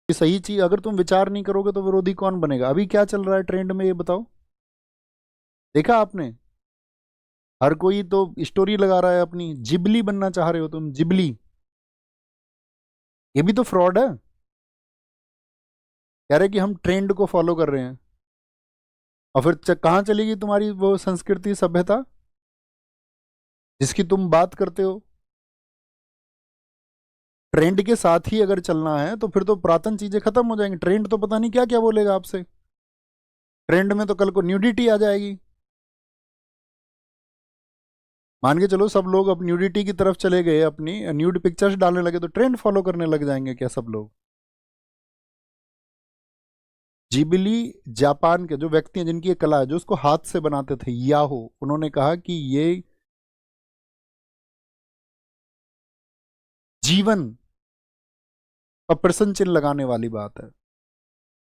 ये सही चीज अगर तुम विचार नहीं करोगे तो विरोधी कौन बनेगा? अभी क्या चल रहा है ट्रेंड में, ये बताओ, देखा आपने? हर कोई तो स्टोरी लगा रहा है अपनी, जिबली बनना चाह रहे हो तुम, जिबली। ये भी तो फ्रॉड है। कह रहे कि हम ट्रेंड को फॉलो कर रहे हैं, और फिर कहाँ चलेगी तुम्हारी वो संस्कृति सभ्यता जिसकी तुम बात करते हो? ट्रेंड के साथ ही अगर चलना है तो फिर तो पुरातन चीजें खत्म हो जाएंगी। ट्रेंड तो पता नहीं क्या क्या बोलेगा आपसे। ट्रेंड में तो कल को न्यूडिटी आ जाएगी। मान के चलो सब लोग अब न्यूडिटी की तरफ चले गए, अपनी न्यूड पिक्चर्स डालने लगे, तो ट्रेंड फॉलो करने लग जाएंगे क्या सब लोग? जिबली जापान के जो व्यक्ति हैं, जिनकी ये कला है, जो उसको हाथ से बनाते थे, याहो, उन्होंने कहा कि ये जीवन का प्रश्न चिन्ह लगाने वाली बात है।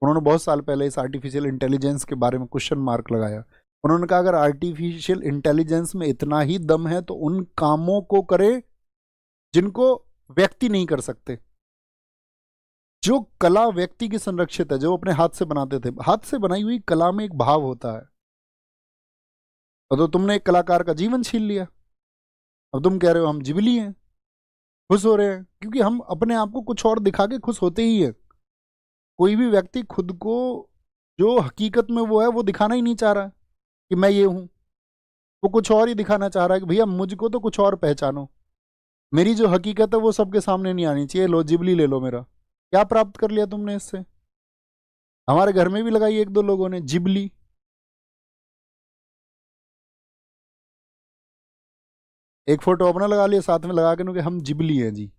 उन्होंने बहुत साल पहले इस आर्टिफिशियल इंटेलिजेंस के बारे में क्वेश्चन मार्क लगाया। उन्होंने कहा अगर आर्टिफिशियल इंटेलिजेंस में इतना ही दम है तो उन कामों को करे जिनको व्यक्ति नहीं कर सकते। जो कला व्यक्ति की संरक्षित है, जो अपने हाथ से बनाते थे, हाथ से बनाई हुई कला में एक भाव होता है। तो तुमने एक कलाकार का जीवन छीन लिया। अब तुम कह रहे हो हम जिबली हैं, खुश हो रहे हैं, क्योंकि हम अपने आप को कुछ और दिखा के खुश होते ही है। कोई भी व्यक्ति खुद को जो हकीकत में वो है वो दिखाना ही नहीं चाह रहा कि मैं ये हूं। वो कुछ और ही दिखाना चाह रहा है कि भैया मुझको तो कुछ और पहचानो, मेरी जो हकीकत है वो सबके सामने नहीं आनी चाहिए। लो जिबली ले लो मेरा। क्या प्राप्त कर लिया तुमने इससे? हमारे घर में भी लगाई एक दो लोगों ने जिबली। एक फोटो अपना लगा लिया, साथ में लगा के कि हम जिबली हैं जी।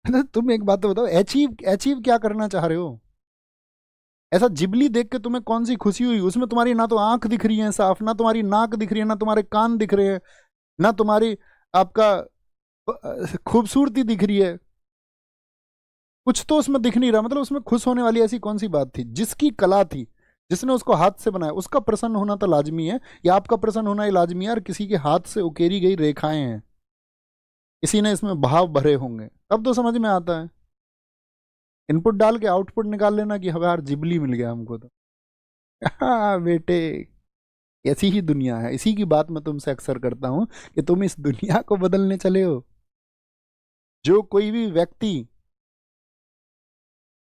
तुम एक बात तो बताओ, अचीव अचीव क्या करना चाह रहे हो? ऐसा जिबली देख के तुम्हें कौन सी खुशी हुई? उसमें तुम्हारी ना तो आंख दिख रही है साफ, ना तुम्हारी नाक दिख रही है, ना तुम्हारे कान दिख रहे हैं, ना तुम्हारी आपका खूबसूरती दिख रही है। कुछ तो उसमें दिख नहीं रहा। मतलब उसमें खुश होने वाली ऐसी कौन सी बात थी? जिसकी कला थी, जिसने उसको हाथ से बनाया, उसका प्रसन्न होना तो लाजमी है, या आपका प्रसन्न होना ही लाजमी है? और किसी के हाथ से उकेरी गई रेखाएं हैं, किसी ने इसमें भाव भरे होंगे, तब तो समझ में आता है। इनपुट डाल के आउटपुट निकाल लेना कि हमें यार जिबली मिल गया हमको तो। हाँ बेटे, ऐसी ही दुनिया है। इसी की बात मैं तुमसे अक्सर करता हूं कि तुम इस दुनिया को बदलने चले हो। जो कोई भी व्यक्ति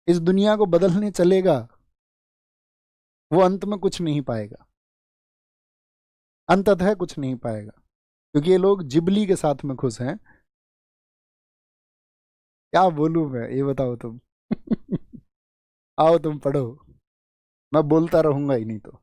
इस दुनिया को बदलने चलेगा वो अंत में कुछ नहीं पाएगा, अंततः कुछ नहीं पाएगा, क्योंकि ये लोग जिबली के साथ में खुश हैं। क्या बोलूं मैं, ये बताओ तुम। आओ तुम पढ़ो, मैं बोलता रहूंगा ही नहीं तो।